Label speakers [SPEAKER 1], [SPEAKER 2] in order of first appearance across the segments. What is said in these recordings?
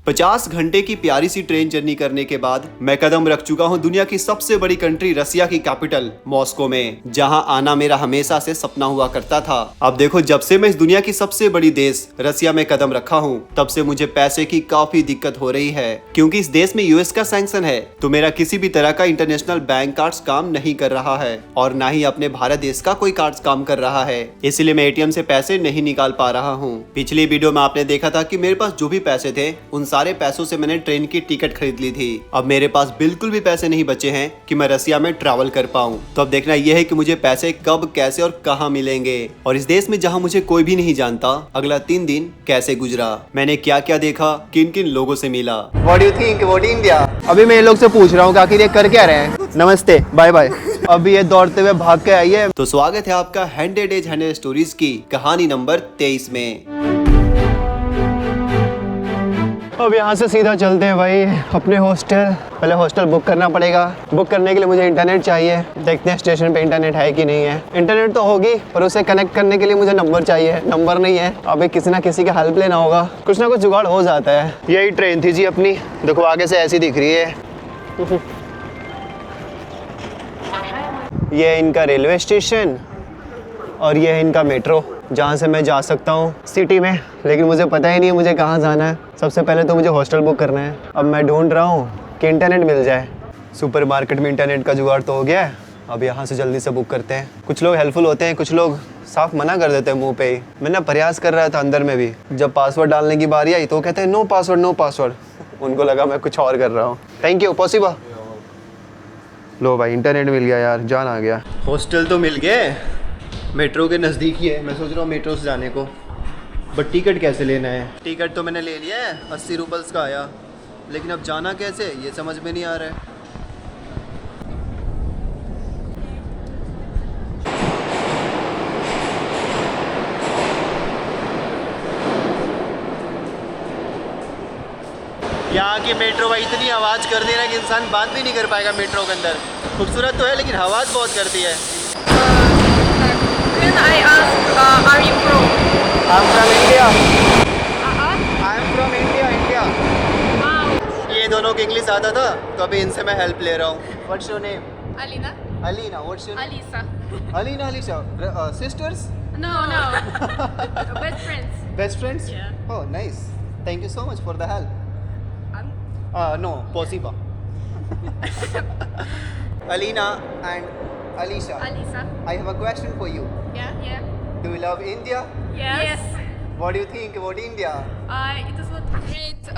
[SPEAKER 1] 50 घंटे की प्यारी सी ट्रेन जर्नी करने के बाद मैं कदम रख चुका हूँ दुनिया की सबसे बड़ी कंट्री रसिया की कैपिटल मॉस्को में, जहाँ आना मेरा हमेशा से सपना हुआ करता था। अब देखो, जब से मैं इस दुनिया की सबसे बड़ी देश रसिया में कदम रखा हूँ तब से मुझे पैसे की काफी दिक्कत हो रही है, क्योंकि इस देश में यूएस का सैंक्शन है। तो मेरा किसी भी तरह का इंटरनेशनल बैंक कार्ड काम नहीं कर रहा है और ना ही अपने भारत देश का कोई कार्ड काम कर रहा है, इसलिए मैं एटीएम से पैसे नहीं निकाल पा रहा हूँ। पिछली वीडियो में आपने देखा था कि मेरे पास जो भी पैसे थे उन सारे पैसों से मैंने ट्रेन की टिकट खरीद ली थी। अब मेरे पास बिल्कुल भी पैसे नहीं बचे हैं कि मैं रसिया में ट्रैवल कर पाऊँ। तो अब देखना यह है कि मुझे पैसे कब, कैसे और कहाँ मिलेंगे, और इस देश में जहाँ मुझे कोई भी नहीं जानता अगला 3 दिन कैसे गुजरा, मैंने क्या क्या देखा, किन किन लोगों से मिला।
[SPEAKER 2] What do you think about India? अभी मैं ये लोग से पूछ रहा हूँ कि आखिर ये कर क्या रहे हैं। नमस्ते, बाय बाय। अभी ये दौड़ते हुए भाग के आई है।
[SPEAKER 1] तो स्वागत है आपका 100 डेज 100 स्टोरीज की कहानी नंबर 23 में।
[SPEAKER 2] अब यहाँ से सीधा चलते हैं भाई अपने हॉस्टल। पहले हॉस्टल बुक करना पड़ेगा। बुक करने के लिए मुझे इंटरनेट चाहिए। देखते हैं स्टेशन पे इंटरनेट है कि नहीं है। इंटरनेट तो होगी पर उसे कनेक्ट करने के लिए मुझे नंबर चाहिए। नंबर नहीं है। अभी किसी ना किसी का हेल्प लेना होगा। कुछ ना कुछ जुगाड़ हो जाता है। यही ट्रेन थी जी अपनी। देखो आगे से ऐसी दिख रही है। ये है इनका रेलवे स्टेशन और ये है इनका मेट्रो, जहाँ से मैं जा सकता हूँ सिटी में। लेकिन मुझे पता ही नहीं है मुझे कहाँ जाना है। सबसे पहले तो मुझे हॉस्टल बुक करना है। अब मैं ढूंढ रहा हूँ कि इंटरनेट मिल जाए। सुपरमार्केट में इंटरनेट का जुगाड़ तो हो गया है। अब यहाँ से जल्दी से बुक करते हैं। कुछ लोग हेल्पफुल होते हैं, कुछ लोग साफ मना कर देते हैं मुंह पे ही। मैंने प्रयास कर रहा था अंदर में भी। जब पासवर्ड डालने की बारी आई तो कहते हैं नो पासवर्ड, नो पासवर्ड। उनको लगा मैं कुछ और कर रहा हूँ। Thank you, possible. लो भाई इंटरनेट मिल गया यार, जान आ गया।
[SPEAKER 1] हॉस्टल तो मिल गए, मेट्रो के नज़दीक ही है। मैं सोच रहा हूँ मेट्रो से जाने को, बट टिकट कैसे लेना है। टिकट तो मैंने ले लिया है, 80 रूपल्स का आया, लेकिन अब जाना कैसे ये समझ में नहीं आ रहा है। यहाँ की मेट्रो भाई इतनी आवाज़ कर दे रहा है कि इंसान बात भी नहीं कर पाएगा मेट्रो के अंदर। खूबसूरत तो है लेकिन आवाज़ बहुत करती है।
[SPEAKER 3] Can I ask, are you from?
[SPEAKER 2] I'm from India.
[SPEAKER 3] I'm
[SPEAKER 2] from India, India.
[SPEAKER 3] Wow.
[SPEAKER 1] ये दोनों को इंग्लिश आता था तो अभी इनसे मैं हेल्प ले रहा हूँ। What's your name?
[SPEAKER 3] Alina.
[SPEAKER 1] Alina. What's your name?
[SPEAKER 3] Alisa.
[SPEAKER 1] Alina, Alisa. Sisters?
[SPEAKER 3] No. Best friends.
[SPEAKER 1] Best friends?
[SPEAKER 3] Yeah.
[SPEAKER 1] Oh, nice. Thank you so much for the help. No, possible. Alina and Alisha.
[SPEAKER 3] Alisa.
[SPEAKER 1] I have a question for you.
[SPEAKER 3] Yeah.
[SPEAKER 1] Do you love India?
[SPEAKER 3] Yes.
[SPEAKER 1] What do you think about India?
[SPEAKER 3] It is what great.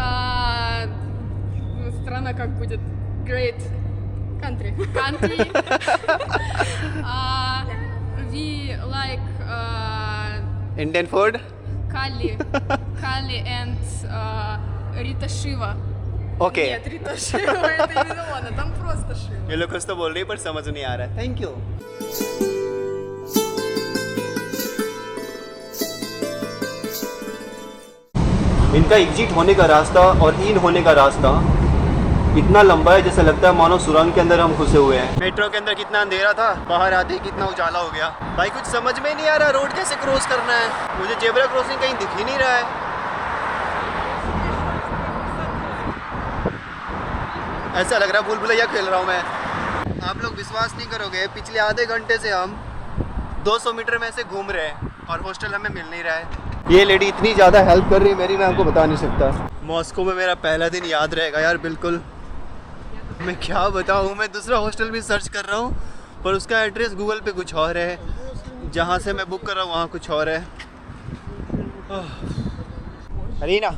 [SPEAKER 3] Страна как будет? Great country. We like
[SPEAKER 1] Indian food?
[SPEAKER 3] Kali and Rita Shiva.
[SPEAKER 1] Okay.
[SPEAKER 3] Нет, Рита Шива, это не она, там просто Шива.
[SPEAKER 1] ये लोग कुछ तो बोल रही है पर समझ नहीं आ रहा है। Thank you. इनका एग्जिट होने का रास्ता और इन होने का रास्ता इतना लंबा है जैसे लगता है मानो सुरंग के अंदर हम घुसे हुए हैं। मेट्रो के अंदर कितना अंधेरा था, बाहर आते ही कितना उजाला हो गया। भाई कुछ समझ में नहीं आ रहा रोड कैसे क्रॉस करना है। मुझे जेब्रा क्रॉसिंग कहीं दिख ही नहीं रहा है। ऐसा लग रहा है भूल भुलैया खेल रहा हूँ मैं। आप लोग विश्वास नहीं करोगे, पिछले आधे घंटे से हम 200 मीटर में से घूम रहे हैं और हॉस्टल हमें मिल नहीं रहा है। ये लेडी इतनी ज़्यादा हेल्प कर रही है मेरी, मैं आपको बता नहीं सकता। मॉस्को में मेरा पहला दिन याद रहेगा यार बिल्कुल। मैं क्या बताऊँ, मैं दूसरा हॉस्टल भी सर्च कर रहा हूँ पर उसका एड्रेस गूगल पे कुछ और है, जहाँ से मैं बुक कर रहा हूँ वहाँ कुछ और है। Arina,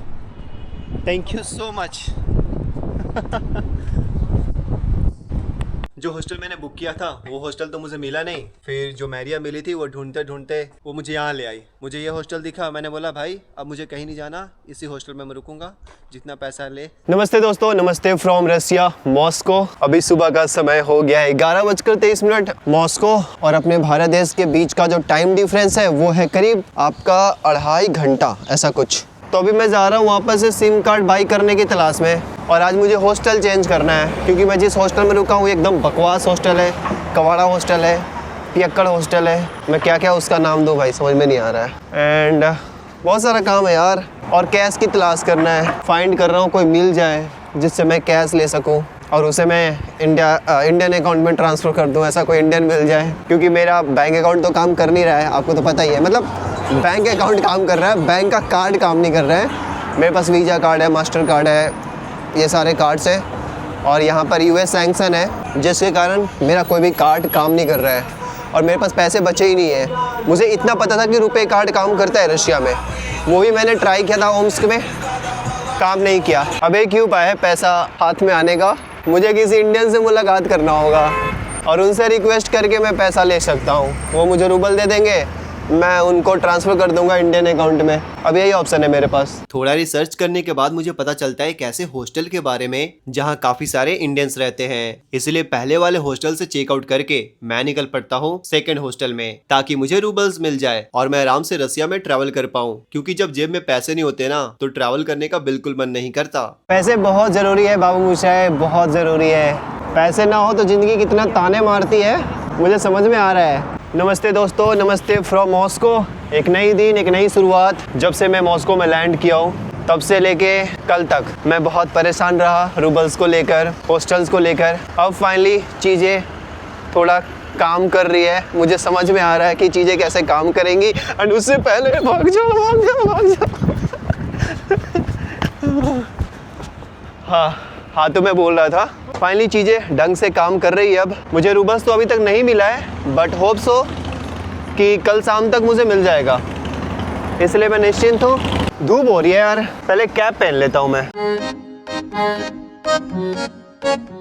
[SPEAKER 1] thank you so much. जो हॉस्टल मैंने बुक किया था वो हॉस्टल तो मुझे मिला नहीं। फिर जो मैरिया मिली थी वो ढूंढते ढूंढते वो मुझे यहाँ ले आई। मुझे ये हॉस्टल दिखा, मैंने बोला भाई अब मुझे कहीं नहीं जाना, इसी हॉस्टल में मैं रुकूंगा, जितना पैसा ले।
[SPEAKER 2] नमस्ते दोस्तों, नमस्ते फ्रॉम रसिया मॉस्को। अभी सुबह का समय हो गया है 11:23। मॉस्को और अपने भारत देश के बीच का जो टाइम डिफरेंस है वो है करीब आपका 2.5 घंटा ऐसा कुछ। तो अभी मैं जा रहा हूँ वापस से सिम कार्ड बाई करने की तलाश में, और आज मुझे हॉस्टल चेंज करना है क्योंकि मैं जिस हॉस्टल में रुका हूँ एकदम बकवास हॉस्टल है, कवाड़ा हॉस्टल है, पियक्कड़ हॉस्टल है। मैं क्या क्या उसका नाम दूँ भाई समझ में नहीं आ रहा है। एंड बहुत सारा काम है यार, और कैश की तलाश करना है। फाइंड कर रहा हूँ कोई मिल जाए जिससे मैं कैश ले सकूँ और उसे मैं इंडियन अकाउंट में ट्रांसफ़र कर दूँ। ऐसा कोई इंडियन मिल जाए, क्योंकि मेरा बैंक अकाउंट तो काम कर नहीं रहा है, आपको तो पता ही है। मतलब बैंक अकाउंट काम कर रहा है, बैंक का कार्ड काम नहीं कर रहा है। मेरे पास वीज़ा कार्ड है, मास्टर कार्ड है, ये सारे कार्ड्स हैं, और यहाँ पर यूएस सैंक्शन है, जिसके कारण मेरा कोई भी कार्ड काम नहीं कर रहा है और मेरे पास पैसे बचे ही नहीं है। मुझे इतना पता था कि रुपए कार्ड काम करता है रशिया में, वो भी मैंने ट्राई किया था ओम्स्क में, काम नहीं किया। अब एक ही उपाय है पैसा हाथ में आने का, मुझे किसी इंडियन से मुलाकात करना होगा और उनसे रिक्वेस्ट करके मैं पैसा ले सकता हूँ। वो मुझे रूबल दे देंगे, मैं उनको ट्रांसफ़र कर दूंगा इंडियन अकाउंट में। अब यही ऑप्शन है मेरे पास।
[SPEAKER 1] थोड़ा रिसर्च करने के बाद मुझे पता चलता है एक ऐसे हॉस्टल के बारे में जहां काफी सारे इंडियंस रहते हैं, इसलिए पहले वाले हॉस्टल से चेकआउट करके मैं निकल पड़ता हूँ सेकंड हॉस्टल में, ताकि मुझे रूबल्स मिल जाए और मैं आराम से रसिया में ट्रैवल कर पाऊँ, क्योंकि जब जेब में पैसे नहीं होते ना तो ट्रैवल करने का बिल्कुल मन नहीं करता।
[SPEAKER 2] पैसे बहुत ज़रूरी है बाबू मूसा, बहुत ज़रूरी है। पैसे ना हो तो ज़िंदगी कितना ताने मारती है, मुझे समझ में आ रहा है। नमस्ते दोस्तों, नमस्ते फ्रॉम मॉस्को। एक नई दिन, एक नई शुरुआत। जब से मैं मॉस्को में लैंड किया हूँ तब से लेके कल तक मैं बहुत परेशान रहा रूबल्स को लेकर, हॉस्टल्स को लेकर। अब फाइनली चीज़ें थोड़ा काम कर रही है, मुझे समझ में आ रहा है कि चीज़ें कैसे काम करेंगी। एंड उससे पहले भाग जाओ। हाँ तो मैं बोल रहा था, फाइनली चीज़ें ढंग से काम कर रही है। अब मुझे रूबल्स तो अभी तक नहीं मिला है, बट होप सो कि कल शाम तक मुझे मिल जाएगा, इसलिए मैं निश्चिंत हूँ। धूप हो रही है यार, पहले कैप पहन लेता हूँ मैं।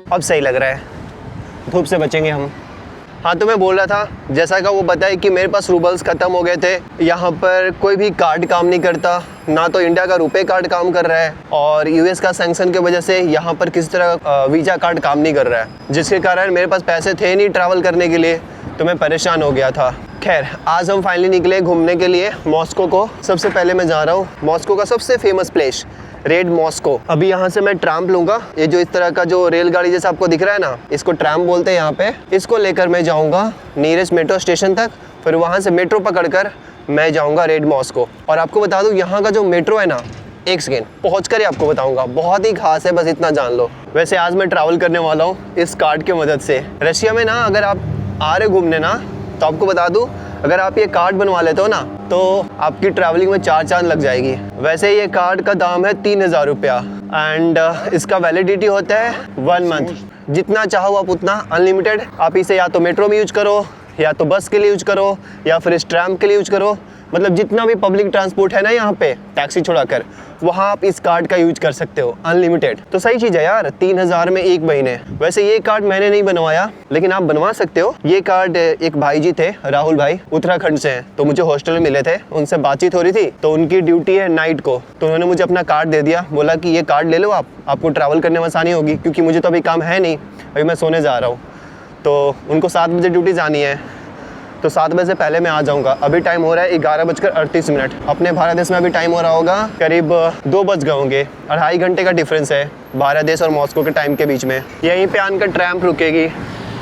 [SPEAKER 2] अब सही लग रहा है, धूप से बचेंगे हम। हाँ तो मैं बोल रहा था, जैसा का वो बताया कि मेरे पास रूबल्स ख़त्म हो गए थे। यहाँ पर कोई भी कार्ड काम नहीं करता, ना तो इंडिया का रुपए कार्ड काम कर रहा है, और यूएस का सैंक्शन की वजह से यहाँ पर किसी तरह वीज़ा कार्ड काम नहीं कर रहा है, जिसके कारण मेरे पास पैसे थे नहीं ट्रैवल करने के लिए, तो मैं परेशान हो गया था। खैर, आज हम फाइनली निकले घूमने के लिए मॉस्को को। सबसे पहले मैं जा रहा हूँ मॉस्को का सबसे फेमस प्लेस, रेड मॉस्को। अभी यहाँ से मैं ट्राम लूँगा, ये जो इस तरह का जो रेलगाड़ी जैसा आपको दिख रहा है ना, इसको ट्राम बोलते हैं यहाँ पे। इसको लेकर मैं जाऊँगा नियरेस्ट मेट्रो स्टेशन तक, फिर वहाँ से मेट्रो पकड़कर मैं जाऊँगा रेड मॉस्को। और आपको बता दूँ, यहाँ का जो मेट्रो है ना, एक सेकेंड पहुँच कर ही आपको बताऊँगा, बहुत ही खास है, बस इतना जान लो। वैसे आज मैं ट्रैवल करने वाला हूँ इस कार्ड की मदद से। रशिया में ना अगर आप आ रहे घूमने ना, तो आपको बता दूँ, अगर आप ये कार्ड बनवा लेते हो ना तो आपकी ट्रैवलिंग में 4 चांद लग जाएगी। वैसे ये कार्ड का दाम है 3000 रुपया, एंड इसका वैलिडिटी होता है 1 मंथ। जितना चाहो आप उतना अनलिमिटेड। आप इसे या तो मेट्रो में यूज करो, या तो बस के लिए यूज करो, या फिर इस ट्रैम के लिए यूज करो। मतलब जितना भी पब्लिक ट्रांसपोर्ट है ना यहाँ पे, टैक्सी छोड़ाकर, वहाँ आप इस कार्ड का यूज कर सकते हो अनलिमिटेड। तो सही चीज़ है यार, 3000 में 1 महीने। वैसे ये कार्ड मैंने नहीं बनवाया, लेकिन आप बनवा सकते हो। ये कार्ड एक भाई जी थे, राहुल भाई, उत्तराखंड से हैं, तो मुझे हॉस्टल में मिले थे, उनसे बातचीत हो रही थी, तो उनकी ड्यूटी है नाइट को, तो उन्होंने मुझे अपना कार्ड दे दिया, बोला कि ये कार्ड ले लो आपको ट्रैवल करने में आसानी होगी, क्योंकि मुझे तो अभी काम है नहीं, अभी मैं सोने जा रहा हूँ। तो उनको 7 बजे ड्यूटी जानी है, तो 7 बजे से पहले मैं आ जाऊंगा। अभी टाइम हो रहा है 11:38। अपने भारत देश में अभी टाइम हो रहा होगा करीब 2 बज गए होंगे। 2.5 घंटे का डिफरेंस है भारत देश और मॉस्को के टाइम के बीच में। यहीं पे आकर ट्रैम रुकेगी,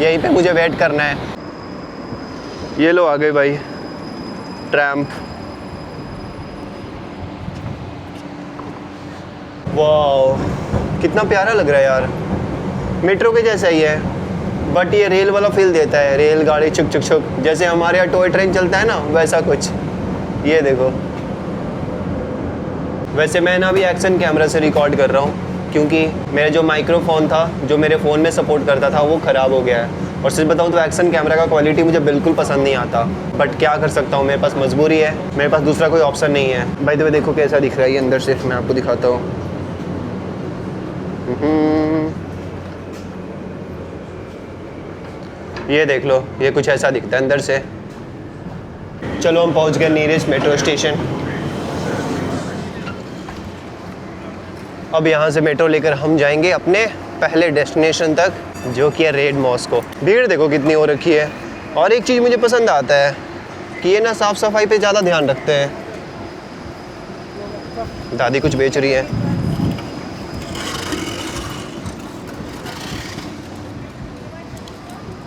[SPEAKER 2] यहीं पे मुझे वेट करना है। ये लो आ गए भाई ट्रैम। वाह कितना प्यारा लग रहा है यार, मेट्रो के जैसा ही है, बट ये रेल वाला फील देता है, रेलगाड़ी छुक छुक छुक, जैसे हमारे यहाँ टॉय ट्रेन चलता है ना, वैसा कुछ। ये देखो, वैसे मैं ना अभी एक्शन कैमरा से रिकॉर्ड कर रहा हूँ, क्योंकि मेरा जो माइक्रोफोन था, जो मेरे फ़ोन में सपोर्ट करता था, वो ख़राब हो गया है। और सच बताऊँ तो एक्शन कैमरा का क्वालिटी मुझे बिल्कुल पसंद नहीं आता, बट क्या कर सकता हूँ, मेरे पास मजबूरी है, मेरे पास दूसरा कोई ऑप्शन नहीं है। बाय द वे देखो कैसा दिख रहा है ये अंदर से, मैं आपको दिखाता हूँ। ये देख लो, ये कुछ ऐसा दिखता है अंदर से। चलो हम पहुंच गए नियरेस्ट मेट्रो स्टेशन। अब यहाँ से मेट्रो लेकर हम जाएंगे अपने पहले डेस्टिनेशन तक, जो कि है रेड मॉस्को। भीड़ देखो कितनी हो रखी है। और एक चीज़ मुझे पसंद आता है कि ये ना साफ़ सफाई पे ज़्यादा ध्यान रखते हैं। दादी कुछ बेच रही है।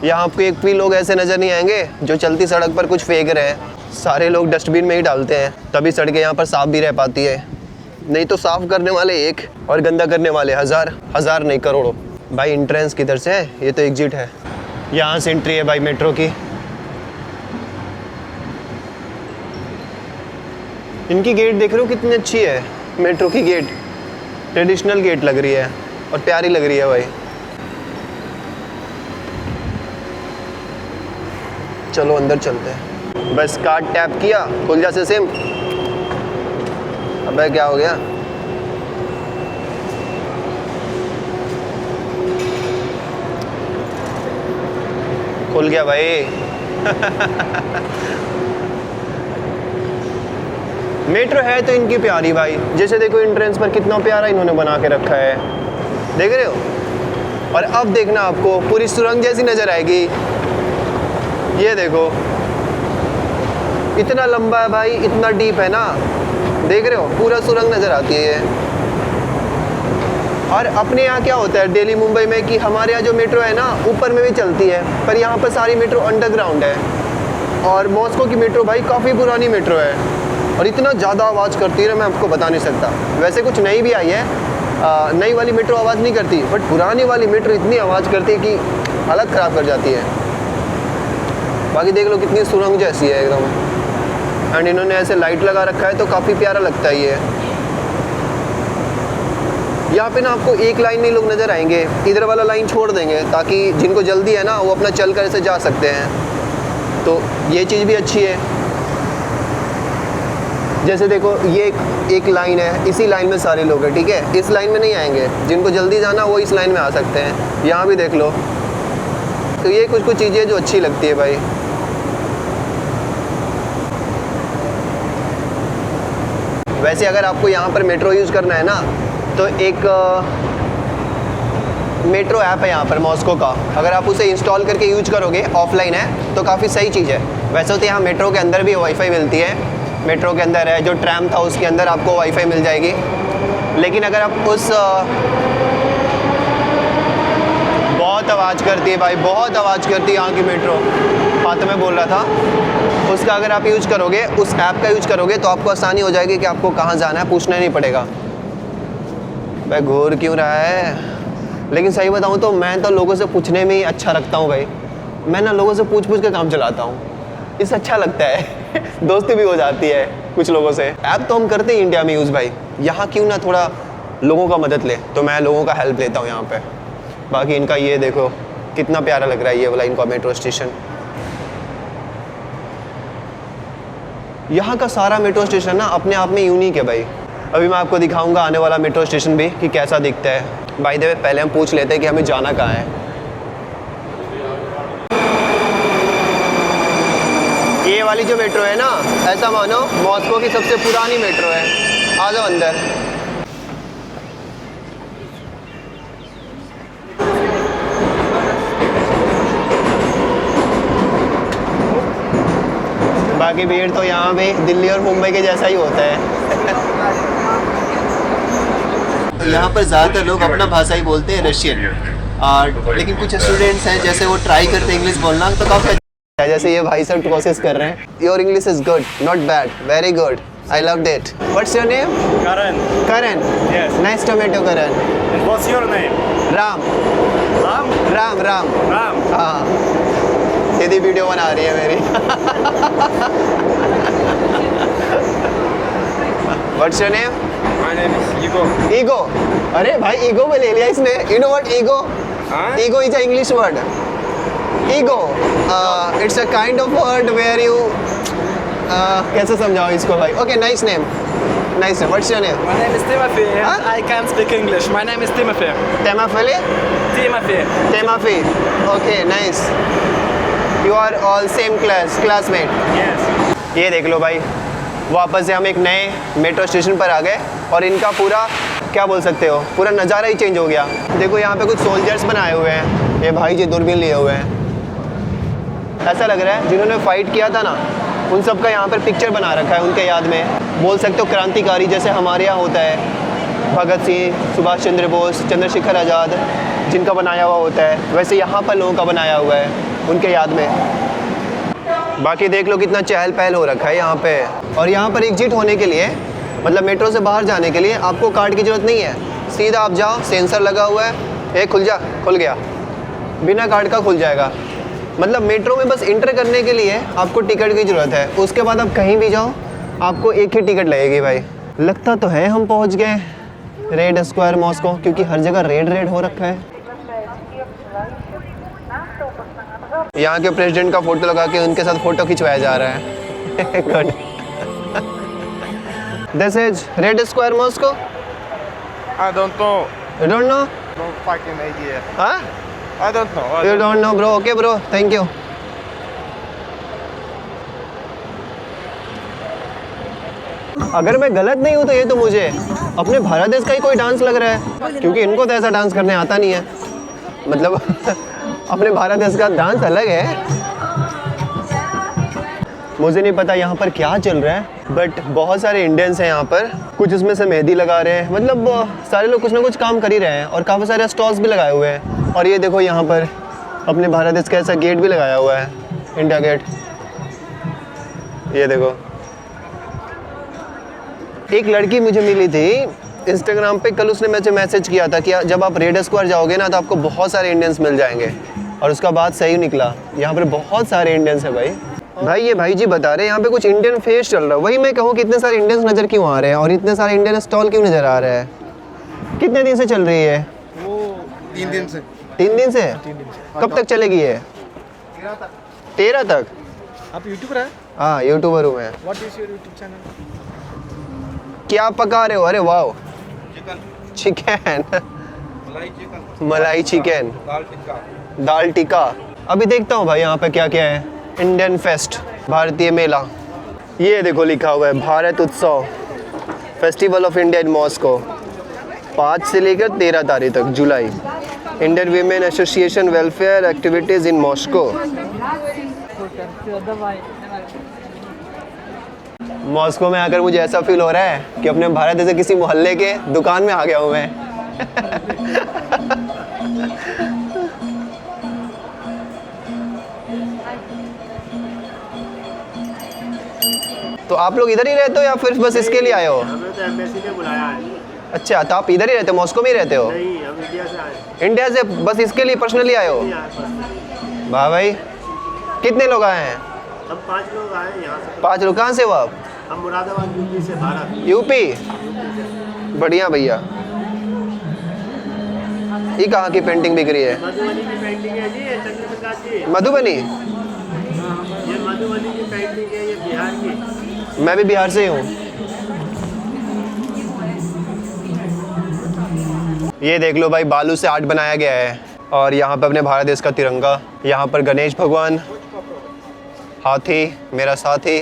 [SPEAKER 2] यहाँ आपको एक भी लोग ऐसे नज़र नहीं आएंगे जो चलती सड़क पर कुछ फेंक रहे हैं। सारे लोग डस्टबिन में ही डालते हैं, तभी सड़कें यहाँ पर साफ भी रह पाती है। नहीं तो साफ करने वाले एक और गंदा करने वाले हजार, हजार नहीं करोड़ों। भाई एंट्रेंस किधर से है? ये तो एग्जिट है, यहाँ से एंट्री है भाई मेट्रो की। इनकी गेट देख रहे हो कितनी अच्छी है, मेट्रो की गेट ट्रेडिशनल गेट लग रही है और प्यारी लग रही है भाई। चलो अंदर चलते हैं। बस कार्ड टैप किया, खुल जा से सिम। अबे क्या हो गया? खुल गया भाई। मेट्रो है तो इनकी प्यारी भाई। जैसे देखो एंट्रेंस पर कितना प्यारा इन्होंने बना के रखा है, देख रहे हो। और अब देखना आपको पूरी सुरंग जैसी नजर आएगी। ये देखो इतना लंबा है भाई, इतना डीप है ना, देख रहे हो पूरा सुरंग नजर आती है। और अपने यहाँ क्या होता है दिल्ली मुंबई में कि हमारे यहाँ जो मेट्रो है ना ऊपर में भी चलती है, पर यहाँ पर सारी मेट्रो अंडरग्राउंड है। और मॉस्को की मेट्रो भाई काफ़ी पुरानी मेट्रो है और इतना ज़्यादा आवाज़ करती है मैं आपको बता नहीं सकता। वैसे कुछ नई भी आई है, नई वाली मेट्रो आवाज़ नहीं करती, बट पुरानी वाली मेट्रो इतनी आवाज़ करती है कि हालत ख़राब कर जाती है। बाकी देख लो कितनी सुरंग जैसी है एकदम। एंड इन्होंने ऐसे लाइट लगा रखा है तो काफ़ी प्यारा लगता है ये। यहाँ पे ना आपको एक लाइन में लोग नज़र आएंगे, इधर वाला लाइन छोड़ देंगे ताकि जिनको जल्दी है ना वो अपना चल कर ऐसे जा सकते हैं। तो ये चीज़ भी अच्छी है। जैसे देखो ये एक लाइन है, इसी लाइन में सारे लोग हैं, ठीक है। इस लाइन में नहीं आएंगे, जिनको जल्दी जाना वो इस लाइन में आ सकते हैं। यहाँ भी देख लो। तो ये कुछ कुछ चीज़ें जो अच्छी लगती है भाई। वैसे अगर आपको यहाँ पर मेट्रो यूज़ करना है ना तो एक मेट्रो ऐप है यहाँ पर मॉस्को का, अगर आप उसे इंस्टॉल करके यूज करोगे, ऑफलाइन है तो काफ़ी सही चीज़ है। वैसे तो यहाँ मेट्रो के अंदर भी वाईफाई मिलती है, मेट्रो के अंदर है जो ट्रैम था उसके अंदर आपको वाईफाई मिल जाएगी। लेकिन अगर आप उस बहुत आवाज़ करती है भाई, बहुत आवाज़ करती है यहाँ की मेट्रो। हाँ तो मैं बोल रहा था उसका अगर आप यूज करोगे, उस ऐप का यूज करोगे तो आपको आसानी हो जाएगी कि आपको कहाँ जाना है, पूछना ही नहीं पड़ेगा। भाई घूर क्यों रहा है? लेकिन सही बताऊँ तो मैं तो लोगों से पूछने में ही अच्छा रखता हूँ भाई। मैं ना लोगों से पूछ पूछ के काम चलाता हूँ, इससे अच्छा लगता है। दोस्ती भी हो जाती है कुछ लोगों से। ऐप तो हम करते ही इंडिया में यूज़ भाई, यहाँ क्यों ना थोड़ा लोगों का मदद ले, तो मैं लोगों का हेल्प लेता हूँ यहाँ पे। बाकी इनका ये देखो कितना प्यारा लग रहा है ये वाला इनका मेट्रो स्टेशन। यहाँ का सारा मेट्रो स्टेशन ना अपने आप में यूनिक है भाई। अभी मैं आपको दिखाऊंगा आने वाला मेट्रो स्टेशन भी कि कैसा दिखता है। बाय द वे पहले हम पूछ लेते हैं कि हमें जाना कहाँ है। ये वाली जो मेट्रो है ना, ऐसा मानो मॉस्को की सबसे पुरानी मेट्रो है। आ जाओ अंदर। बाकी भीड़ तो यहाँ भी दिल्ली और मुंबई के जैसा ही होता है।
[SPEAKER 1] यहाँ पर ज़्यादातर लोग अपना भाषा ही बोलते हैं, रशियन। लेकिन कुछ स्टूडेंट्स हैं जैसे वो ट्राई करते हैं इंग्लिश बोलना, तो काफ़ी अच्छा।
[SPEAKER 2] जैसे ये भाई सब कोशिश कर रहे हैं। Your English is good, not bad, very good, I love it. What's your name?
[SPEAKER 4] Karen.
[SPEAKER 2] Karan.
[SPEAKER 4] Yes.
[SPEAKER 2] Nice to meet you Karan.
[SPEAKER 4] And what's your name?
[SPEAKER 2] Ram.
[SPEAKER 4] Ram?
[SPEAKER 2] Ram Ram.
[SPEAKER 4] Ram.
[SPEAKER 2] हाँ, सीधी वीडियो बना रही है मेरी। व्हाट्स your name?
[SPEAKER 4] My name is Igor.
[SPEAKER 2] Ego. अरे भाई ego में ले लिया इसने। You know what ego?
[SPEAKER 4] Huh?
[SPEAKER 2] Ego is a English word. Ego it's a kind of word where you कैसे समझाओ इसको भाई? Okay, nice name, nice name. What's your name?
[SPEAKER 4] My name is Timothy. And
[SPEAKER 2] Huh?
[SPEAKER 4] I can't speak English. My name is Timothy.
[SPEAKER 2] टेमाफेले?
[SPEAKER 4] Timothy.
[SPEAKER 2] टेमाफी। Okay, nice. You are all same classmate.
[SPEAKER 4] Yes.
[SPEAKER 2] ये देख लो भाई, वापस से हम एक नए मेट्रो स्टेशन पर आ गए और इनका पूरा क्या बोल सकते हो, पूरा नज़ारा ही चेंज हो गया। देखो यहाँ पे कुछ सोल्जर्स बनाए हुए हैं, ये भाई जी दूरबीन लिए हुए हैं। ऐसा लग रहा है जिन्होंने फाइट किया था ना उन सब का यहाँ पर पिक्चर बना रखा है उनके याद में। बोल सकते हो क्रांतिकारी जैसे हमारे यहाँ होता है, भगत सिंह, सुभाष चंद्र बोस, चंद्रशेखर आज़ाद जिनका बनाया हुआ होता है, वैसे यहाँ पर लोगों का बनाया हुआ है उनके याद में। बाकी देख लो कितना चहल पहल हो रखा है यहाँ पे। और यहाँ पर एग्जिट होने के लिए, मतलब मेट्रो से बाहर जाने के लिए आपको कार्ड की ज़रूरत नहीं है, सीधा आप जाओ, सेंसर लगा हुआ है, खुल गया, बिना कार्ड का खुल जाएगा। मतलब मेट्रो में बस इंटर करने के लिए आपको टिकट की ज़रूरत है, उसके बाद आप कहीं भी जाओ आपको एक ही टिकट लगेगी भाई। लगता तो है हम पहुँच गए रेड स्क्वायर मॉस्को, क्योंकि हर जगह रेड हो रखा है। यहाँ के प्रेसिडेंट का फोटो लगा के उनके साथ फोटो खिंचवाया जा रहा है। Good. This is red square Moscow.
[SPEAKER 5] I don't know.
[SPEAKER 2] You don't know?
[SPEAKER 5] No fucking idea.
[SPEAKER 2] Huh?
[SPEAKER 5] I don't know.
[SPEAKER 2] You don't know, bro. Okay, bro. Thank you. अगर मैं गलत नहीं हूँ तो ये तो मुझे अपने भारत देश का ही कोई डांस लग रहा है, क्योंकि इनको तो ऐसा डांस करने आता नहीं है। मतलब अपने भारत देश का डांस अलग है। मुझे नहीं पता यहाँ पर क्या चल रहा है, बट बहुत सारे इंडियंस हैं यहाँ पर। कुछ इसमें से मेहंदी लगा रहे हैं, मतलब सारे लोग कुछ ना कुछ काम कर ही रहे हैं, और काफ़ी सारे स्टॉल्स भी लगाए हुए हैं। और ये देखो यहाँ पर अपने भारत देश का ऐसा गेट भी लगाया हुआ है, इंडिया गेट। ये देखो, एक लड़की मुझे मिली थी इंस्टाग्राम पे, कल उसने मुझे मैसेज किया था कि जब आप रेड स्क्वायर जाओगे ना तो आपको बहुत सारे इंडियंस मिल जाएंगे, और उसका बात सही निकला। यहाँ पर बहुत सारे इंडियंस हैं भाई। ये भाई जी बता रहे हैं यहाँ पे कुछ इंडियन फेस्ट चल रहा है। वही मैं कहूँ कि इतने सारे इंडियंस नज़र क्यों आ रहे हैं, और इतने सारे इंडियन स्टॉल क्यों नज़र आ रहे हैं। कितने दिन से चल रही है?
[SPEAKER 5] वो 3 दिन से।
[SPEAKER 2] 3 दिन से? कब तक चलेगी ये? 13 तक।
[SPEAKER 5] आप यूट्यूबर हैं?
[SPEAKER 2] हाँ, यूट्यूबर हूँ मैं।
[SPEAKER 5] What is your YouTube channel?
[SPEAKER 2] क्या पका रहे हो? अरे वाह, चिकन। मलाई चिकन, दाल टिक्का। अभी देखता हूँ भाई यहाँ पे क्या क्या है। इंडियन फेस्ट, भारतीय मेला। ये देखो लिखा हुआ है Bharat Utsav, festival of India in Moscow, 5 से लेकर 13 तारीख तक जुलाई। Indian women association welfare activities in Moscow. Moscow में आकर मुझे ऐसा फील हो रहा है कि अपने भारत जैसे किसी मोहल्ले के दुकान में आ गया हूँ मैं। तो आप लोग इधर ही रहते हो या फिर बस इसके लिए आए हो?
[SPEAKER 6] हमें तो एम्बेसी ने बुलाया है।
[SPEAKER 2] अच्छा, तो आप इधर ही रहते हो, मॉस्को में ही रहते हो?
[SPEAKER 6] नहीं, हम इंडिया से आए।
[SPEAKER 2] इंडिया से बस इसके लिए पर्सनली आए हो? वाह भाई, कितने लोग आए हैं?
[SPEAKER 6] हम 5 लोग आए यहाँ से।
[SPEAKER 2] 5 लोग। कहाँ से हो आप?
[SPEAKER 6] हम मुरादाबाद यूपी से, भारत।
[SPEAKER 2] यूपी? बढ़िया भैया। ये कहाँ की पेंटिंग बिक रही है?
[SPEAKER 6] मधुबनी की पेंटिंग है जी, चंद्रप्रकाश जी।
[SPEAKER 2] मधुबनी?
[SPEAKER 6] ये मधुबनी की पेंटिंग है, ये बिहार की।
[SPEAKER 2] मैं भी बिहार से ही हूँ। ये देख लो भाई, बालू से आर्ट बनाया गया है, और यहाँ पे अपने भारत देश का तिरंगा। यहाँ पर गणेश भगवान, हाथी मेरा साथी,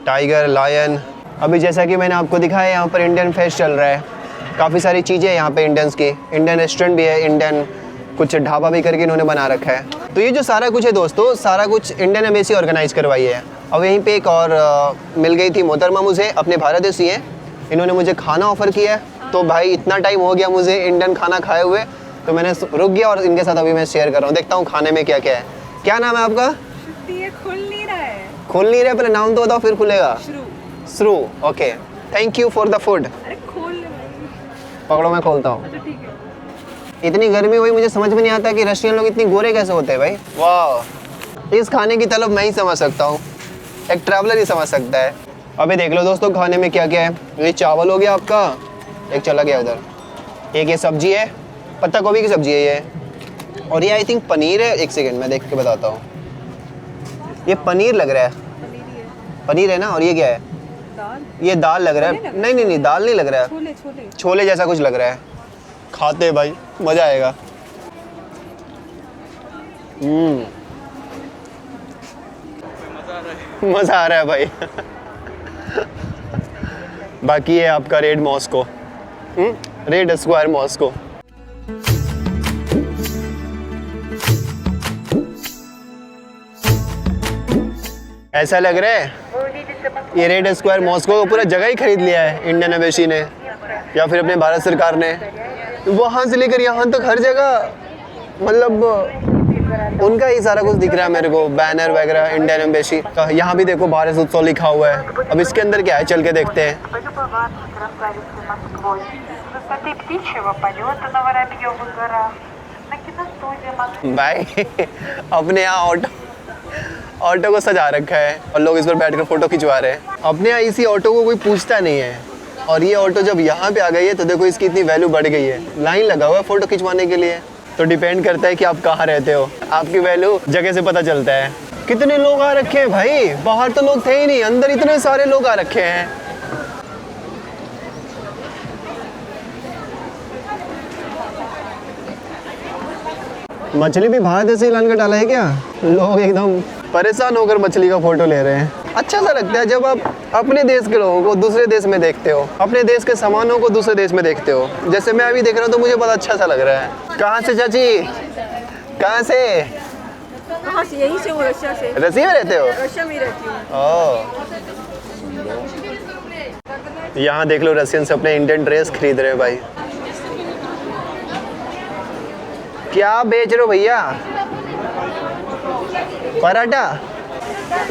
[SPEAKER 2] टाइगर, लायन। अभी जैसा कि मैंने आपको दिखाया, यहाँ पर इंडियन फेस्ट चल रहा है। काफ़ी सारी चीज़ें यहाँ पे इंडियंस की, इंडियन रेस्टोरेंट भी है, इंडियन कुछ ढाबा भी करके इन्होंने बना रखा है। तो ये जो सारा कुछ है दोस्तों, सारा कुछ इंडियन एम्बेसी ऑर्गेनाइज करवाई है। और यहीं पे एक और मिल गई थी मोहतरमा मुझे, अपने भारत देशी हैं, इन्होंने मुझे खाना ऑफ़र किया है। तो भाई इतना टाइम हो गया मुझे इंडियन खाना खाए हुए, तो मैंने रुक गया और इनके साथ अभी मैं शेयर कर रहा हूँ। देखता हूँ खाने में क्या क्या है। क्या नाम है आपका?
[SPEAKER 3] ये खुल नहीं रहा है।
[SPEAKER 2] खुल नहीं रहा? पहले नाम तो बताओ फिर खुलेगा। श्रू। Okay, thank you for the food.
[SPEAKER 3] अरे खोल
[SPEAKER 2] पकड़ो, मैं खोलता हूँ।
[SPEAKER 3] तो ठीक है।
[SPEAKER 2] इतनी गर्मी हुई, मुझे समझ में नहीं आता कि रशियन लोग इतनी गोरे कैसे होते हैं भाई। वाह, इस खाने की तलब मैं ही समझ सकता हूँ, एक ट्रैवलर ही समझ सकता है। अभी देख लो दोस्तों खाने में क्या क्या है। ये चावल हो गया आपका, एक चला गया उधर। एक ये सब्जी है, पत्ता गोभी की सब्जी है ये, और ये आई थिंक पनीर है। एक सेकेंड मैं देख के बताता हूँ। ये पनीर लग रहा है, पनीर है ना। और ये क्या है? ये दाल लग रहा है। नहीं, दाल नहीं लग रहा है, छोले जैसा कुछ लग रहा है। खाते भाई, मज़ा आएगा। मज़ा आ रहा है भाई। बाकी है आपका red Moscow, red square Moscow. ऐसा लग रहा है ये रेड स्क्वायर मॉस्को को पूरा जगह ही खरीद लिया है इंडियन एम्बेसी ने, या फिर अपने भारत सरकार ने। वहाँ से लेकर यहाँ तक हर जगह, मतलब उनका ही सारा कुछ दिख रहा है मेरे को, बैनर वगैरह, इंडियन एम्बेसी। यहाँ भी देखो भारत उत्सव लिखा हुआ है। अब इसके अंदर क्या है, चल के देखते हैं। भाई अपने यहाँ ऑटो को सजा रखा है और लोग इस पर बैठकर फोटो खिंचवा रहे हैं। अपने यहाँ इसी ऑटो को कोई पूछता नहीं है, और ये ऑटो जब यहाँ पे आ गई है तो देखो इसकी इतनी वैल्यू बढ़ गई है। लाइन लगा हुआ है फोटो खिंचवाने के लिए। तो डिपेंड करता है कि आप कहाँ रहते हो, आपकी वैल्यू जगह से पता चलता है। कितने लोग आ रखे हैं भाई, बाहर तो लोग थे ही नहीं, अंदर इतने सारे लोग आ रखे हैं। मछली भी भारत से ऐलान का डाला है क्या? लोग एकदम परेशान होकर मछली का फोटो ले रहे हैं। अच्छा सा लगता है जब आप अपने देश के लोगों को दूसरे देश में देखते हो, अपने देश के सामानों को दूसरे देश में देखते हो। जैसे मैं अभी देख रहा हूँ तो मुझे बड़ा अच्छा सा लग रहा है। कहाँ से चाची, कहाँ से?
[SPEAKER 3] यही से हूँ, रशिया से।
[SPEAKER 2] रसिया में रहते हो?
[SPEAKER 3] रशिया में रहती हूँ।
[SPEAKER 2] ओह, यहाँ देख लो रशियन से अपने इंडियन ड्रेस खरीद रहे हैं भाई। क्या बेच रहे हो भैया? पराठा।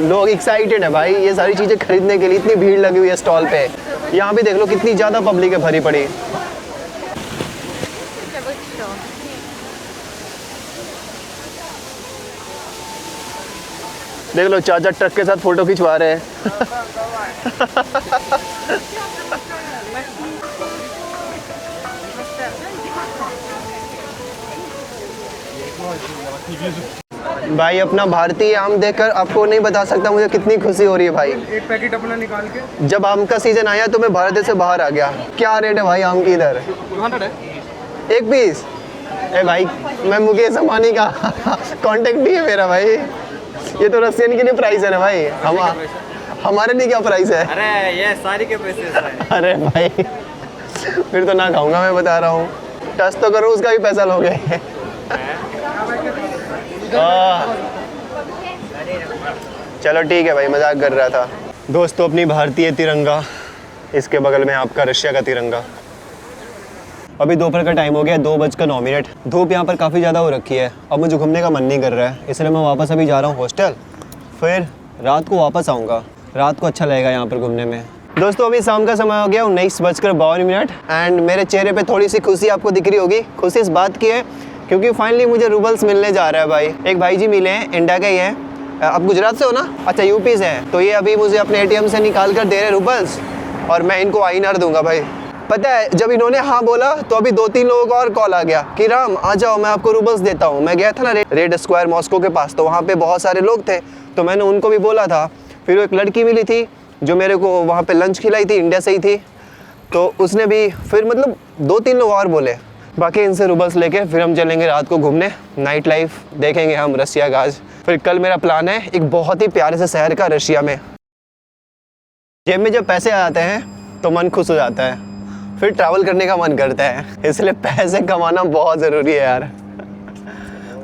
[SPEAKER 2] लोग एक्साइटेड है भाई ये सारी चीजें खरीदने के लिए, इतनी भीड़ लगी हुई है स्टॉल पे। यहाँ भी देख लो कितनी ज्यादा पब्लिक है भरी पड़ी। देख लो चाचा ट्रक के साथ फोटो खिंचवा रहे हैं। भाई अपना भारतीय आम देखकर आपको नहीं बता सकता मुझे कितनी खुशी हो रही है भाई।
[SPEAKER 5] एक पैकेट अपना निकाल के।
[SPEAKER 2] जब आम का सीजन आया तो मैं भारत से बाहर आ गया। क्या रेट है भाई आम की इधर?
[SPEAKER 5] 200 है
[SPEAKER 2] एक पीस? ए भाई मैं मुकेश अंबानी का कांटेक्ट नहीं है मेरा भाई। ये तो रशियन के लिए प्राइस है ना भाई, हमारे लिए क्या प्राइस है?
[SPEAKER 4] अरे ये सारी के पैसे हैं।
[SPEAKER 2] अरे भाई फिर तो ना खाऊंगा, मैं बता रहा हूँ। टच तो करो, उसका भी पैसा लोगे। चलो ठीक है भाई, मजाक कर रहा था। दोस्तों अपनी भारतीय तिरंगा, इसके बगल में आपका रशिया का तिरंगा। अभी दोपहर का टाइम हो गया, 2:09। धूप यहाँ पर काफ़ी ज़्यादा हो रखी है। अब मुझे घूमने का मन नहीं कर रहा है, इसलिए मैं वापस अभी जा रहा हूँ हॉस्टल। फिर रात को वापस आऊँगा, रात को अच्छा लगेगा यहाँ पर घूमने में। दोस्तों अभी शाम का समय हो गया 19:52 एंड मेरे चेहरे पे थोड़ी सी खुशी आपको दिख रही होगी। खुशी इस बात की है क्योंकि फाइनली मुझे रूबल्स मिलने जा रहा है भाई। एक भाई जी मिले हैं, इंडिया के ही हैं। आप गुजरात से हो ना? अच्छा यूपी से हैं। तो ये अभी मुझे अपने एटीएम से निकाल कर दे रहे रूबल्स और मैं इनको INR दूंगा भाई। पता है जब इन्होंने हाँ बोला तो अभी 2-3 लोगों का और कॉल आ गया कि राम आ जाओ मैं आपको रूबल्स देता हूँ। मैं गया था ना रेड स्क्वायर मॉस्को के पास, तो वहाँ पे बहुत सारे लोग थे तो मैंने उनको भी बोला था। फिर एक लड़की मिली थी जो मेरे को वहाँ पे लंच खिलाई थी, इंडिया से ही थी, तो उसने भी फिर मतलब 2-3 लोग और बोले। बाकी इनसे रूबल्स लेके फिर हम चलेंगे रात को घूमने, नाइट लाइफ देखेंगे हम रशिया का आज। फिर कल मेरा प्लान है एक बहुत ही प्यारे से शहर का रशिया में। जेब में जब पैसे आते हैं तो मन खुश हो जाता है, फिर ट्रैवल करने का मन करता है। इसलिए पैसे कमाना बहुत ज़रूरी है यार।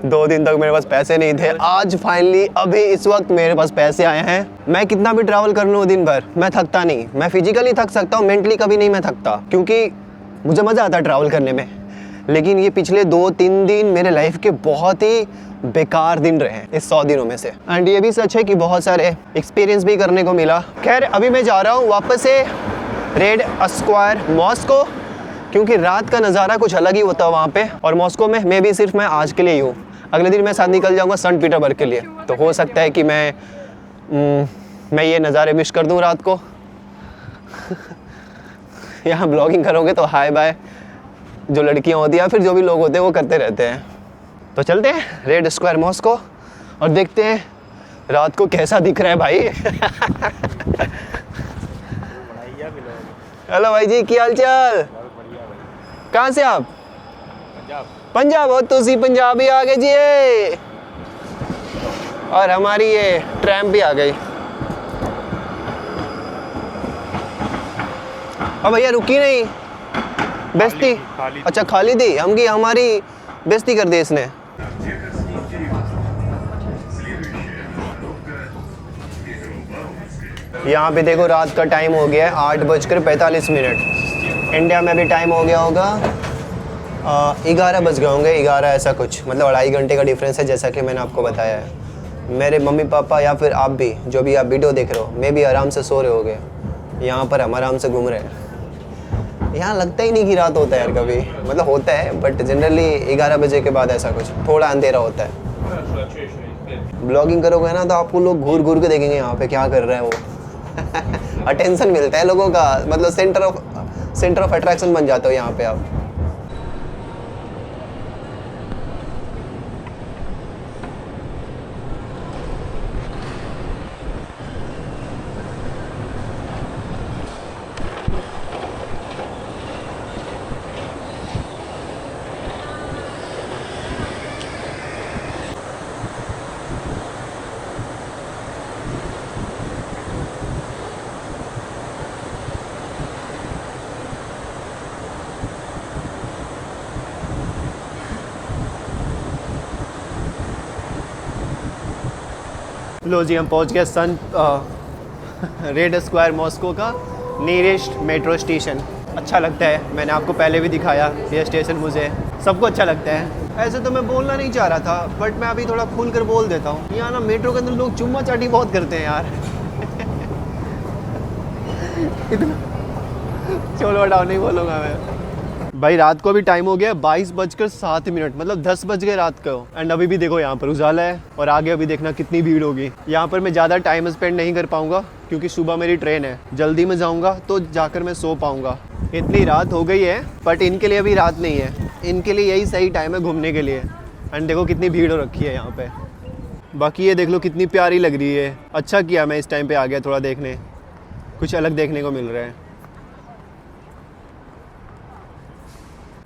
[SPEAKER 2] 2 दिन तक मेरे पास पैसे नहीं थे, आज फाइनली अभी इस वक्त मेरे पास पैसे आए हैं। मैं कितना भी ट्रैवल कर लूँ दिन भर मैं थकता नहीं। मैं फिजिकली थक सकता हूँ, मेंटली कभी नहीं मैं थकता, क्योंकि मुझे मज़ा आता है ट्रैवल करने में। लेकिन ये पिछले 2-3 दिन मेरे लाइफ के बहुत ही बेकार दिन रहे हैं इस 100 दिनों में से। एंड ये भी सच है कि बहुत सारे एक्सपीरियंस भी करने को मिला। खैर अभी मैं जा रहा हूँ वापस से रेड स्क्वायर मॉस्को, क्योंकि रात का नज़ारा कुछ अलग ही होता है वहाँ पे। और मॉस्को में मैं भी सिर्फ मैं आज के लिए ही हूँ, अगले दिन मैं साथ निकल जाऊँगा सेंट पीटर्सबर्ग के लिए। तो हो सकता है कि मैं ये नज़ारे मिस कर दूँ रात को। यहाँ ब्लॉगिंग करोगे तो हाय बाय जो लड़कियाँ होती हैं या फिर जो भी लोग होते हैं वो करते रहते हैं। तो चलते हैं रेड स्क्वायर मॉस्को और देखते हैं रात को कैसा दिख रहा है भाई। हेलो भाई जी, क्या हाल चाल? कहाँ से आप? पंजाब हो? तुसी पंजाबी आ गए जी। और हमारी ये ट्रैम भी आ गई। अब भैया रुकी नहीं, बेइज्जती। अच्छा खाली थी हमकी, हमारी बेइज्जती कर दी इसने। यहाँ पे देखो रात का टाइम हो गया है 8:45। इंडिया में भी टाइम हो गया होगा 11 बज गए होंगे, 11 ऐसा कुछ, मतलब 2.5 घंटे का डिफरेंस है जैसा कि मैंने आपको बताया है। मेरे मम्मी पापा या फिर आप भी, जो भी आप वीडियो देख रहे हो, मैं भी आराम से सो रहे होगे। यहाँ पर हम आराम से घूम रहे हैं। यहाँ लगता ही नहीं कि रात होता है यार कभी, मतलब होता है बट जनरली 11 बजे के बाद ऐसा कुछ थोड़ा अंधेरा होता है। ब्लॉगिंग करोगे ना तो आपको लोग घूर घूर के देखेंगे यहाँ पे क्या कर रहा है वो। अटेंशन मिलता है लोगों का, मतलब सेंटर ऑफ अट्रैक्शन बन जाते हो यहाँ पे आप।
[SPEAKER 1] लो जी, हम पहुंच गए सन रेड स्क्वायर मॉस्को का नियरेस्ट मेट्रो स्टेशन। अच्छा लगता है, मैंने आपको पहले भी दिखाया ये स्टेशन, मुझे सबको अच्छा लगता है। ऐसे तो मैं बोलना नहीं चाह रहा था बट मैं अभी थोड़ा खुल कर बोल देता हूँ। यहाँ ना मेट्रो के अंदर लोग चुम्मा चाटी बहुत करते हैं यार। इतना चलो हटाओ, नहीं बोलूँगा मैं। भाई रात को भी टाइम हो गया 22:07, मतलब 10 बज गए रात को। एंड अभी भी देखो यहाँ पर उजाला है और आगे अभी देखना कितनी भीड़ होगी। यहाँ पर मैं ज़्यादा टाइम स्पेंड नहीं कर पाऊँगा क्योंकि सुबह मेरी ट्रेन है, जल्दी में जाऊँगा तो जाकर मैं सो पाऊँगा। इतनी रात हो गई है बट इनके लिए अभी रात नहीं है, इनके लिए यही सही टाइम है घूमने के लिए। एंड देखो कितनी भीड़ हो रखी है यहाँ पे। बाकी ये देख लो कितनी प्यारी लग रही है। अच्छा किया मैं इस टाइम पे आ गया थोड़ा देखने, कुछ अलग देखने को मिल रहा है।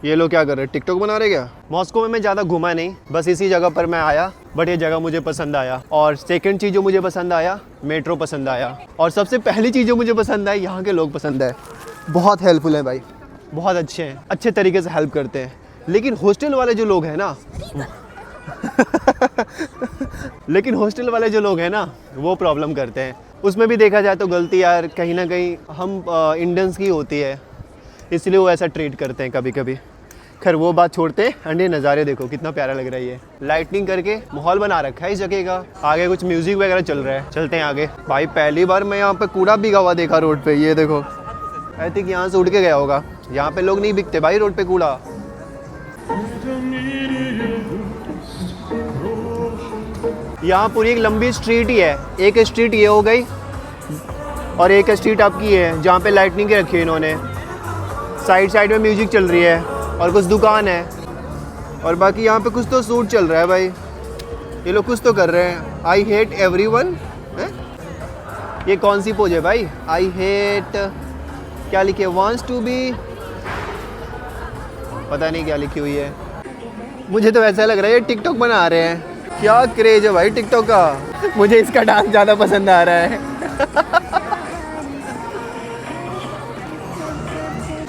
[SPEAKER 1] ये लोग क्या कर रहे हैं, टिकटॉक बना रहे क्या? मॉस्को में मैं ज़्यादा घूमा नहीं, बस इसी जगह पर मैं आया बट ये जगह मुझे पसंद आया। और सेकंड चीज़ जो मुझे पसंद आया, मेट्रो पसंद आया। और सबसे पहली चीज़ जो मुझे पसंद आई, यहाँ के लोग पसंद है, बहुत हेल्पफुल हैं भाई, बहुत अच्छे हैं, अच्छे तरीके से हेल्प करते हैं। लेकिन हॉस्टल वाले जो लोग हैं ना लेकिन हॉस्टल वाले जो लोग हैं ना वो प्रॉब्लम करते हैं। उसमें भी देखा जाए तो गलती यार कहीं ना कहीं हम इंडियंस की होती है, इसलिए वो ऐसा ट्रीट करते हैं कभी कभी। खैर वो बात छोड़ते हैं। एंड ये नज़ारे देखो कितना प्यारा लग रहा है। ये लाइटनिंग करके माहौल बना रखा है इस जगह का। आगे कुछ म्यूजिक वगैरह चल रहा है, चलते हैं आगे। भाई पहली बार मैं यहाँ पे कूड़ा बिका हुआ देखा रोड पे, ये देखो। आई थिंक यहाँ से उड़ के गया होगा, यहाँ पे लोग नहीं बिकते भाई रोड पे कूड़ा। यहाँ पूरी एक लंबी स्ट्रीट ही है, एक स्ट्रीट ये हो गई और एक स्ट्रीट आपकी है जहाँ पे लाइटनिंग के रखी है इन्होंने। साइड साइड में म्यूजिक चल रही है और कुछ दुकान है और बाकी यहाँ पे कुछ तो शूट चल रहा है भाई। ये लोग कुछ तो कर रहे हैं। आई हेट एवरीवन, ये कौन सी पोज है भाई? आई हेट क्या लिखे, वांट्स टू बी, पता नहीं क्या लिखी हुई है। मुझे तो ऐसा लग रहा है ये टिकटॉक बना रहे हैं। क्या क्रेज है भाई टिकटॉक का, मुझे इसका डांस ज़्यादा पसंद आ रहा है।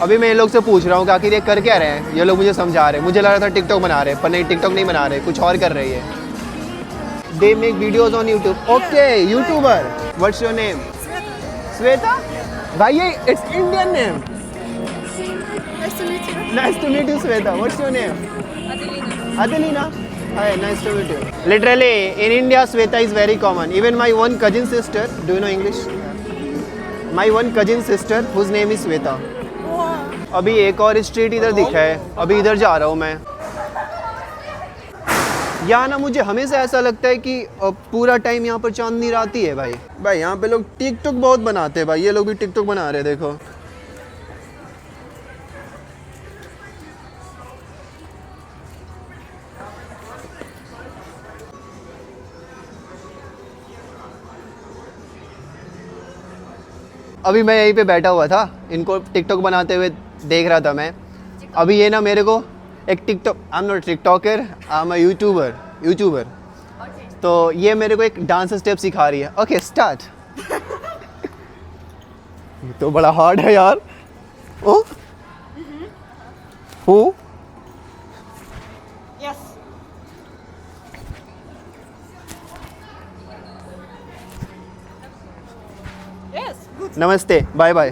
[SPEAKER 1] अभी मैं ये लोग से पूछ रहा हूँ कि आखिर ये कर क्या रहे हैं। ये लोग मुझे समझा रहे हैं, मुझे लग रहा था टिकटॉक बना रहे हैं पर नहीं, टिकटॉक नहीं बना रहे, कुछ और कर रही है। They make videos on YouTube. Okay YouTuber, what's your name? Shweta भाई, ये it's Indian name. Nice to meet you Shweta. What's your name? Adelina. Hi, nice to meet you. Literally, in India, Sweta is very common. Even my one cousin sister, do you know English? My one cousin sister, whose name is Sweta. अभी एक और street इधर दिखा है, अभी इधर जा रहा हूँ मैं। यहाँ ना मुझे हमेशा ऐसा लगता है कि पूरा टाइम यहाँ पर चांदनी रात ही है भाई। भाई यहाँ पे लोग टिकटॉक बहुत बनाते हैं भाई, ये लोग भी टिकटॉक बना रहे हैं देखो। अभी मैं यहीं पे बैठा हुआ था, इनको टिकटॉक बनाते हुए देख रहा था मैं। अभी ये ना मेरे को एक TikTok, I am not TikToker, I am a YouTuber. तो ये मेरे को एक डांस स्टेप सिखा रही है। Okay start. तो बड़ा हार्ड है यार। ओ हो नमस्ते, bye bye.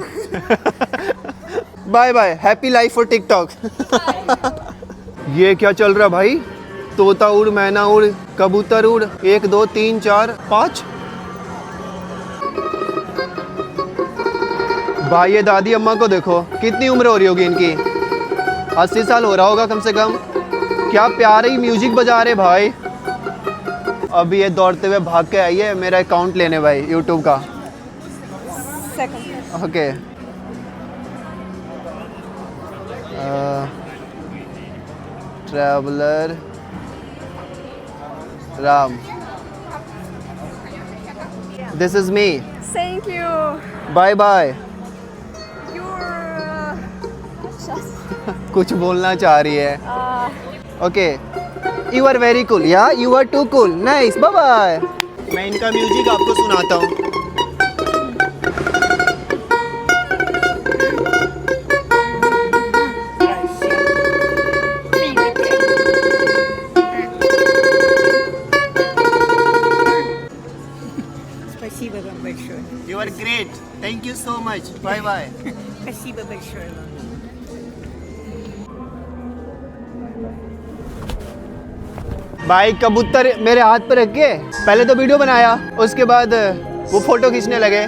[SPEAKER 1] Bye bye, happy life for TikTok.
[SPEAKER 2] ये क्या चल रहा भाई? तोता उड़, मैना उड़, कबूतर उड़, 1 2 3 4 5। भाई ये दादी अम्मा को देखो, कितनी उम्र हो रही होगी इनकी, 80 साल हो रहा होगा कम से कम। क्या प्यारे ही म्यूजिक बजा रहे भाई। अभी ये दौड़ते हुए भाग के आई है मेरा अकाउंट लेने भाई, यूट्यूब का। Okay traveller Ram, this is me,
[SPEAKER 3] Thank you.
[SPEAKER 2] Bye bye.
[SPEAKER 3] You're
[SPEAKER 2] कुछ बोलना चाह रही है। Okay, you are very cool, या you are too cool, nice, bye bye. मैं इनका म्यूजिक आपको सुनाता हूँ।
[SPEAKER 7] Спасибо вам большое.
[SPEAKER 2] You are great, thank you so much, bye bye.
[SPEAKER 7] Спасибо большое вам.
[SPEAKER 2] भाई कबूतर मेरे हाथ पर रख के पहले तो वीडियो बनाया, उसके बाद वो फोटो खींचने लगे।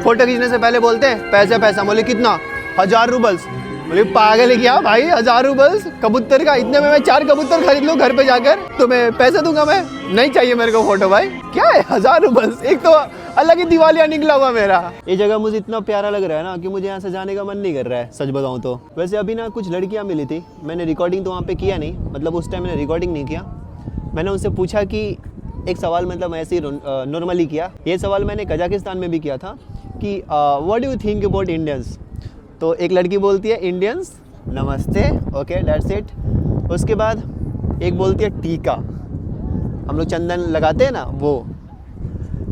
[SPEAKER 2] फोटो खींचने से पहले बोलते हैं पैसा पैसा, बोले कितना, 1000 रूबल्स। बोले पागल है क्या भाई, 1000 रूबल्स कबूतर का, इतने में मैं 4 कबूतर खरीद लूँ घर पे जाकर, तुम्हें पैसे दूंगा मैं, नहीं चाहिए मेरे को फोटो भाई। क्या है 1000 रूबल्स, एक तो अलग ही दिवालिया निकला हुआ मेरा। ये जगह मुझे इतना प्यारा लग रहा है ना कि मुझे यहाँ से जाने का मन नहीं कर रहा है, सच बताऊँ तो। वैसे अभी ना कुछ लड़कियाँ मिली थी, मैंने रिकॉर्डिंग तो वहाँ पे किया नहीं, मतलब उस टाइम मैंने रिकॉर्डिंग नहीं किया। मैंने उनसे पूछा कि एक सवाल, मतलब ऐसे ही नॉर्मली किया, ये सवाल मैंने कजाकिस्तान में भी किया था कि what do you think about Indians. तो एक लड़की बोलती है इंडियंस नमस्ते, ओके दैट्स इट। उसके बाद एक बोलती है टीका, हम लोग चंदन लगाते हैं ना वो।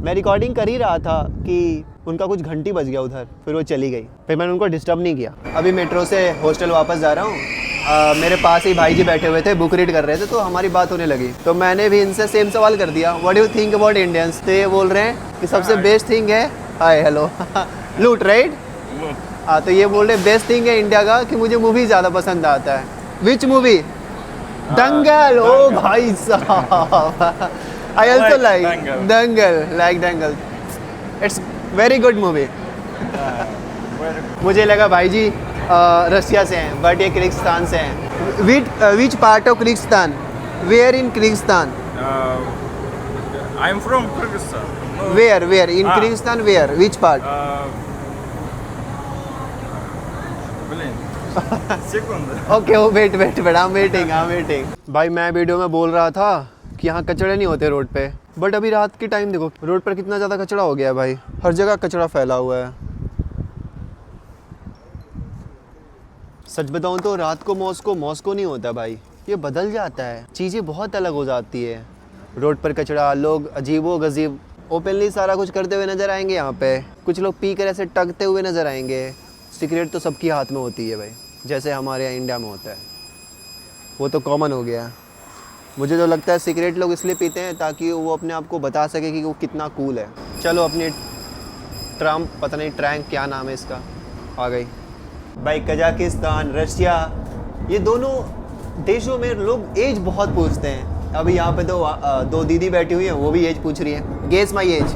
[SPEAKER 2] मैं रिकॉर्डिंग कर ही रहा था कि उनका कुछ घंटी बज गया उधर, फिर वो चली गई, फिर मैंने उनको डिस्टर्ब नहीं किया। अभी मेट्रो से हॉस्टल वापस जा रहा हूँ, मेरे पास ही भाई जी बैठे हुए थे, बुक रीड कर रहे थे, तो हमारी बात होने लगी। तो मैंने भी इनसे सेम सवाल कर दिया, what do you think about Indians. तो ये बोल रहे हैं कि सबसे बेस्ट थिंग है हाय हेलो लूट, राइट। हाँ, तो ये बोल रहे बेस्ट थिंग है इंडिया का कि मुझे मूवी ज़्यादा पसंद आता है। Which movie? दंगल। ओ भाई साहब, I also like Dangal, it's very good movie. मुझे लगा भाई जी रसिया से हैं, बट ये किर्गिस्तान से हैं। Which part of Kyrgyzstan? Where in Kyrgyzstan?
[SPEAKER 8] I'm from Kyrgyzstan. No.
[SPEAKER 2] Where in Kyrgyzstan, where, which part?
[SPEAKER 8] Блин. Секунду.
[SPEAKER 2] Okay, wait I am waiting. भाई मैं वीडियो में बोल रहा था कि यहाँ कचड़े नहीं होते रोड पे, बट अभी रात के टाइम देखो रोड पर कितना ज़्यादा कचड़ा हो गया है भाई, हर जगह कचड़ा फैला हुआ है। सच बताऊँ तो रात को मॉस्को नहीं होता भाई, ये बदल जाता है, चीज़ें बहुत अलग हो जाती है। रोड पर कचड़ा, लोग अजीबो गजीब ओपनली सारा कुछ करते हुए नज़र आएंगे यहाँ पे, कुछ लोग पी कर ऐसे टगते हुए नज़र आएंगे। सिगरेट तो सबके हाथ में होती है भाई, जैसे हमारे यहाँ इंडिया में होता है, वो तो कॉमन हो गया है। मुझे तो लगता है सिगरेट लोग इसलिए पीते हैं ताकि वो अपने आप को बता सके कि वो कितना कूल है। चलो अपनी ट्रम्प, पता नहीं ट्रैंक क्या नाम है इसका, आ गई भाई। कजाकिस्तान, रशिया, ये दोनों देशों में लोग एज बहुत पूछते हैं। अभी यहाँ पे तो 2 दीदी बैठी हुई हैं, वो भी एज पूछ रही है। Guess my age.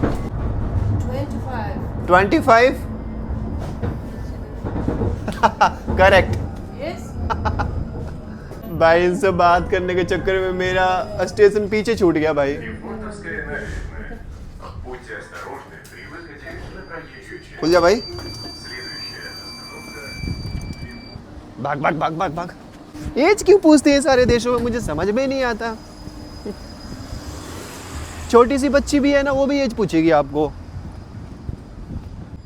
[SPEAKER 2] 25? करेक्ट। भाई इनसे बात करने के चक्कर में मेरा स्टेशन पीछे छूट गया भाई। खुल जा भाई, भाग। एज क्यों पूछते हैं सारे देशों में, मुझे समझ में नहीं आता। छोटी सी बच्ची भी है ना, वो भी एज पूछेगी आपको।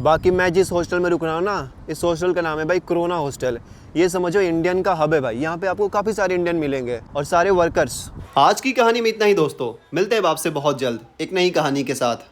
[SPEAKER 2] बाकी मैं जिस हॉस्टल में रुक रहा हूँ ना, इस हॉस्टल का नाम है भाई कोरोना हॉस्टल। ये समझो इंडियन का हब है भाई, यहाँ पे आपको काफ़ी सारे इंडियन मिलेंगे और सारे वर्कर्स।
[SPEAKER 1] आज की कहानी में इतना ही दोस्तों, मिलते हैं आपसे बहुत जल्द एक नई कहानी के साथ।